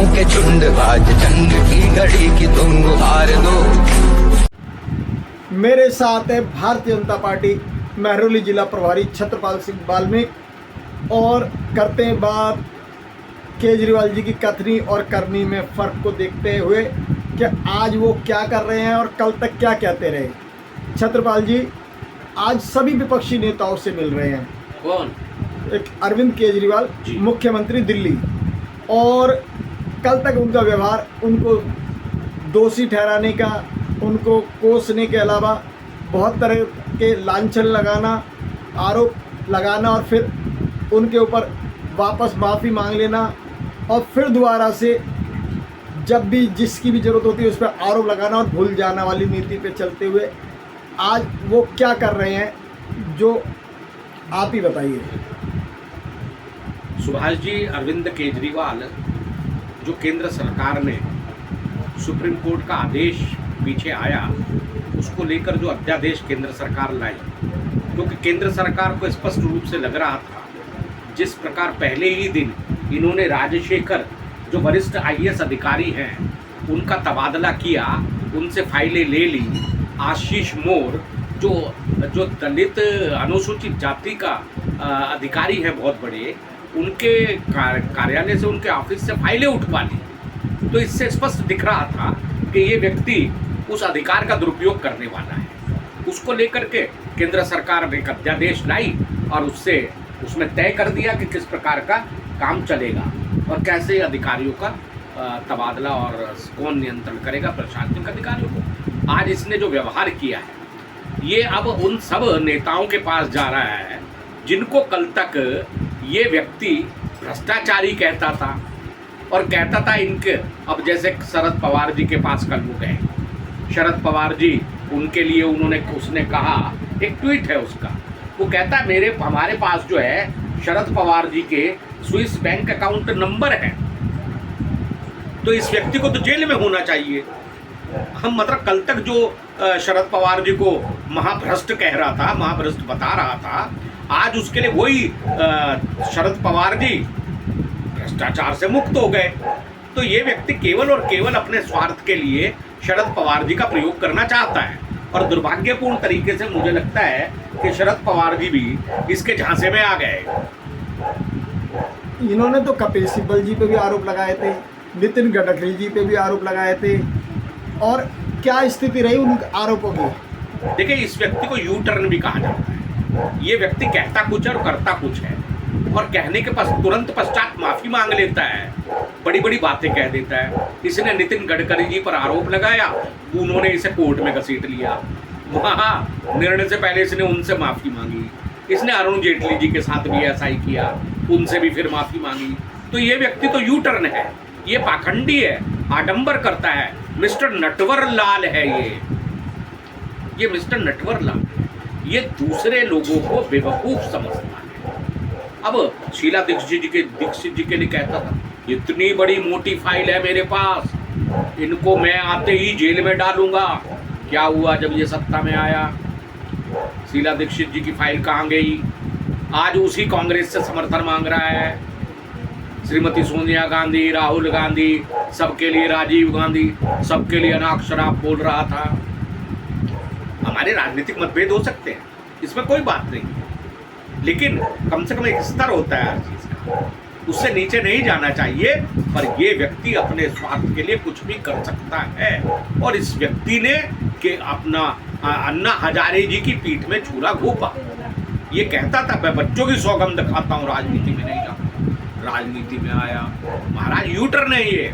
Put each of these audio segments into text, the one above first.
गुंडों के झुंड आज जंग की घड़ी की तुम गुहार दो। मेरे साथ है भारतीय जनता पार्टी महरौली जिला प्रभारी छत्रपाल सिंह वाल्मीकि और करते हैं बात केजरीवाल जी की कथनी और करनी में फ़र्क को देखते हुए कि आज वो क्या कर रहे हैं और कल तक क्या कहते रहे। छत्रपाल जी आज सभी विपक्षी नेताओं से मिल रहे हैं। कौन? एक अरविंद केजरीवाल मुख्यमंत्री दिल्ली, और कल तक उनका व्यवहार उनको दोषी ठहराने का, उनको कोसने के अलावा बहुत तरह के लांछन लगाना, आरोप लगाना और फिर उनके ऊपर वापस माफ़ी मांग लेना और फिर दोबारा से जब भी जिसकी भी ज़रूरत होती है उस पर आरोप लगाना और भूल जाना वाली नीति पे चलते हुए आज वो क्या कर रहे हैं, जो आप ही बताइए। सुभाष जी, अरविंद केजरीवाल जो केंद्र सरकार ने सुप्रीम कोर्ट का आदेश पीछे आया उसको लेकर जो अध्यादेश केंद्र सरकार लाई, क्योंकि केंद्र सरकार को स्पष्ट रूप से लग रहा था जिस प्रकार पहले ही दिन इन्होंने राजशेखर जो वरिष्ठ आईएएस अधिकारी हैं उनका तबादला किया, उनसे फाइलें ले ली। आशीष मोर जो दलित अनुसूचित जाति का अधिकारी हैं बहुत बड़े, उनके कार्यालय से, उनके ऑफिस से फाइलें उठवा ली। तो इससे स्पष्ट दिख रहा था कि ये व्यक्ति उस अधिकार का दुरुपयोग करने वाला है। उसको लेकर के केंद्र सरकार ने एक अध्यादेश लाई और उसमें तय कर दिया कि किस प्रकार का काम चलेगा और कैसे अधिकारियों का तबादला और कौन नियंत्रण करेगा प्रशासनिक अधिकारियों को। आज इसने जो व्यवहार किया है ये अब उन सब नेताओं के पास जा रहा है जिनको कल तक ये व्यक्ति भ्रष्टाचारी कहता था और कहता था इनके, अब जैसे शरद पवार जी के पास कल वो गए, शरद पवार जी उनके लिए उसने कहा, एक ट्वीट है उसका, वो कहता है हमारे पास जो है शरद पवार जी के स्विस बैंक अकाउंट नंबर है, तो इस व्यक्ति को तो जेल में होना चाहिए। हम मतलब कल तक जो शरद पवार जी को महाभ्रष्ट कह रहा था, महाभ्रष्ट बता रहा था, आज उसके लिए वही शरद पवार जी भ्रष्टाचार से मुक्त हो गए। तो ये व्यक्ति केवल और केवल अपने स्वार्थ के लिए शरद पवार जी का प्रयोग करना चाहता है और दुर्भाग्यपूर्ण तरीके से मुझे लगता है कि शरद पवार जी भी इसके झांसे में आ गए। इन्होंने तो कपिल सिब्बल जी पे भी आरोप लगाए थे, नितिन गडकरी जी पे भी आरोप लगाए थे, और क्या स्थिति रही उन आरोपों की? देखिए, इस व्यक्ति को यू टर्न भी कहा जाता है। ये व्यक्ति कहता कुछ है और करता कुछ है, और कहने के तुरंत पश्चात माफी मांग लेता है, बड़ी बड़ी बातें कह देता है। इसने नितिन गडकरी जी पर आरोप लगाया, उन्होंने इसे कोर्ट में घसीट लिया, वहाँ निर्णय से पहले इसने उनसे माफी मांगी। इसने अरुण जेटली जी के साथ भी ऐसा ही किया, उनसे भी फिर माफी मांगी। तो ये व्यक्ति तो यू टर्न है, ये पाखंडी है, आडंबर करता है, मिस्टर नटवर लाल है ये मिस्टर नटवर लाल, ये दूसरे लोगों को बेवकूफ समझता है। अब शीला दीक्षित जी के लिए कहता था, इतनी बड़ी मोटी फाइल है मेरे पास, इनको मैं आते ही जेल में डालूंगा। क्या हुआ जब ये सत्ता में आया? शीला दीक्षित जी की फाइल कहाँ गई? आज उसी कांग्रेस से समर्थन मांग रहा है। श्रीमती सोनिया गांधी, राहुल गांधी, सबके लिए राजीव गांधी, सबके लिए अनाक शराब बोल रहा था। हमारे राजनीतिक मतभेद हो सकते हैं, इसमें कोई बात नहीं है, लेकिन कम से कम एक स्तर होता है हर चीज का, उससे नीचे नहीं जाना चाहिए। पर ये व्यक्ति अपने स्वार्थ के लिए कुछ भी कर सकता है, और इस व्यक्ति ने कि अपना अन्ना हजारे जी की पीठ में छुरा घोंपा। ये कहता था मैं बच्चों की सौगंध खाता हूँ, राजनीति में नहीं जाता। राजनीति में आया, महाराज यू टर्न है ये।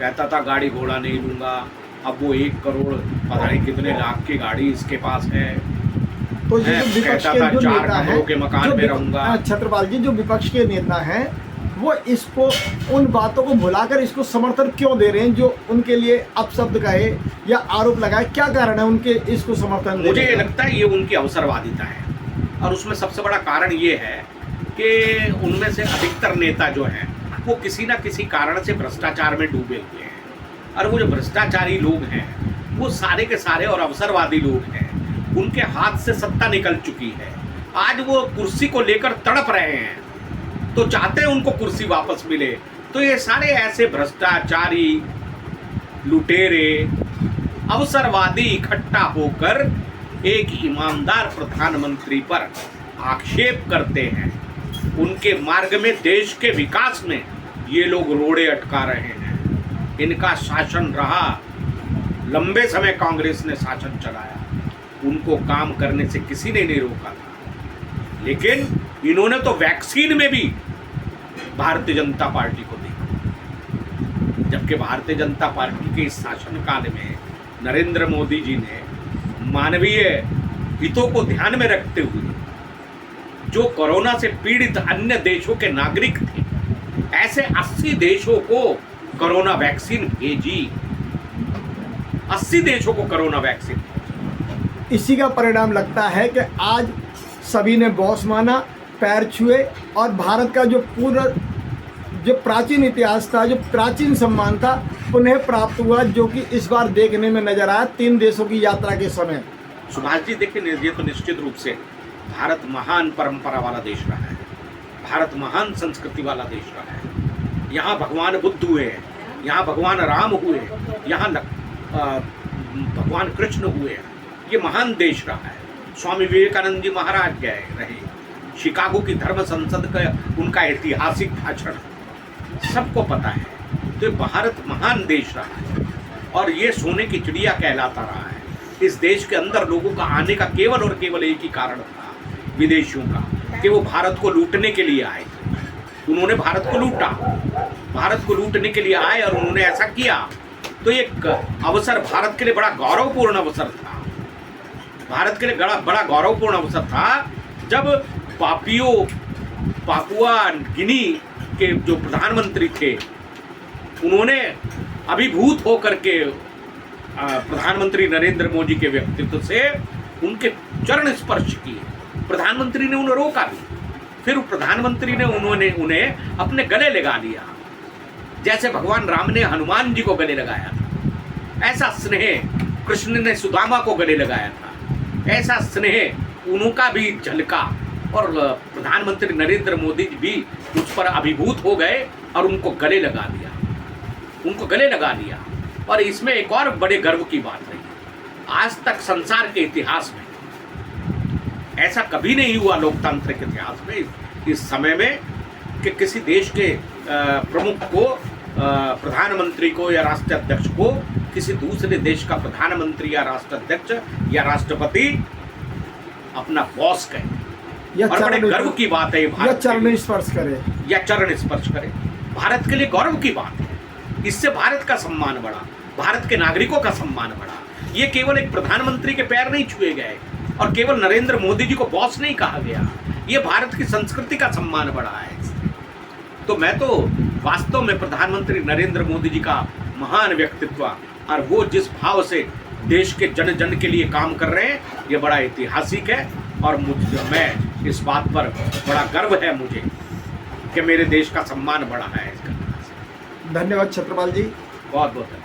कहता था गाड़ी घोड़ा नहीं लूंगा, अब वो 1 करोड़ पता नहीं कितने लाख की गाड़ी इसके पास है। तो ये जो विपक्ष के जो नेता हैं, के मकान में रहूंगा। छत्रपाल जी, जो विपक्ष के नेता हैं वो इसको, उन बातों को भुलाकर इसको समर्थन क्यों दे रहे हैं जो उनके लिए अपशब्द कहे या आरोप लगाए? क्या कारण है उनके इसको समर्थन देने? मुझे ये लगता है ये उनकी अवसरवादिता है, और उसमें सबसे बड़ा कारण ये है कि उनमें से अधिकतर नेता जो हैं वो किसी ना किसी कारण से भ्रष्टाचार में डूबे हुए हैं, और वो जो भ्रष्टाचारी लोग हैं वो सारे के सारे और अवसरवादी लोग हैं। उनके हाथ से सत्ता निकल चुकी है, आज वो कुर्सी को लेकर तड़प रहे हैं, तो चाहते हैं उनको कुर्सी वापस मिले, तो ये सारे ऐसे भ्रष्टाचारी, लुटेरे, अवसरवादी इकट्ठा होकर एक ईमानदार प्रधानमंत्री पर आक्षेप करते हैं। उनके मार्ग में, देश के विकास में ये लोग रोड़े अटका रहे हैं। इनका शासन रहा, लंबे समय कांग्रेस ने शासन चलाया, उनको काम करने से किसी ने नहीं रोका था। लेकिन इन्होंने तो वैक्सीन में भी भारतीय जनता पार्टी को देखा, जबकि भारतीय जनता पार्टी के इस शासनकाल में नरेंद्र मोदी जी ने मानवीय हितों को ध्यान में रखते हुए जो कोरोना से पीड़ित अन्य देशों के नागरिक थे, ऐसे 80 देशों को कोरोना वैक्सीन भेजी। 80 देशों को कोरोना वैक्सीन। इसी का परिणाम लगता है कि आज सभी ने बॉस माना, पैर छुए और भारत का जो पूरा जो प्राचीन इतिहास था, जो प्राचीन सम्मान था, उन्हें प्राप्त हुआ, जो कि इस बार देखने में नजर आया 3 देशों की यात्रा के समय। सुभाष जी देखिए, ये तो निश्चित रूप से भारत महान परंपरा वाला देश रहा है, भारत महान संस्कृति वाला देश रहा है। यहाँ भगवान बुद्ध हुए हैं, यहाँ भगवान राम हुए, यहाँ भगवान कृष्ण हुए। ये महान देश रहा है। स्वामी विवेकानंद जी महाराज गए रहे, शिकागो की धर्म संसद का उनका ऐतिहासिक भाषण सबको पता है। तो भारत महान देश रहा है और ये सोने की चिड़िया कहलाता रहा है। इस देश के अंदर लोगों का आने का केवल और केवल एक ही कारण था, विदेशियों का, कि वो भारत को लूटने के लिए आए। उन्होंने भारत को लूटा, भारत को लूटने के लिए आए और उन्होंने ऐसा किया। तो एक अवसर भारत के लिए बड़ा गौरवपूर्ण अवसर था, भारत के लिए बड़ा गौरवपूर्ण अवसर था जब पापुआ गिनी के जो प्रधानमंत्री थे, उन्होंने अभिभूत होकर के प्रधानमंत्री नरेंद्र मोदी के व्यक्तित्व से उनके चरण स्पर्श किए। प्रधानमंत्री ने उन्हें रोका भी, फिर प्रधानमंत्री ने उन्हें अपने गले लगा लिया, जैसे भगवान राम ने हनुमान जी को गले लगाया था। ऐसा स्नेह कृष्ण ने सुदामा को गले लगाया था, ऐसा स्नेह उनका भी झलका और प्रधानमंत्री नरेंद्र मोदी जी भी उस पर अभिभूत हो गए और उनको गले लगा लिया, उनको गले लगा लिया। और इसमें एक और बड़े गर्व की बात रही, आज तक संसार के इतिहास में ऐसा कभी नहीं हुआ, लोकतांत्रिक इतिहास में, इस समय में, कि किसी देश के प्रमुख को, प्रधानमंत्री को या राष्ट्राध्यक्ष को किसी दूसरे देश का प्रधानमंत्री या राष्ट्राध्यक्ष या राष्ट्रपति अपना बॉस कहे। और बड़े गर्व की बात है ये, भारत चरण स्पर्श करे या चरण स्पर्श करे, भारत के लिए गौरव की बात है। इससे भारत का सम्मान बढ़ा, भारत के नागरिकों का सम्मान बढ़ा। ये केवल एक प्रधानमंत्री के पैर नहीं छुए गए और केवल नरेंद्र मोदी जी को बॉस नहीं कहा गया, ये भारत की संस्कृति का सम्मान बढ़ा है। तो मैं तो वास्तव में प्रधानमंत्री नरेंद्र मोदी जी का महान व्यक्तित्व और वो जिस भाव से देश के जन जन के लिए काम कर रहे हैं, ये बड़ा ऐतिहासिक है। और मैं इस बात पर बड़ा गर्व है मुझे कि मेरे देश का सम्मान बढ़ा है। धन्यवाद छत्रपाल जी, बहुत बहुत धन्यवाद।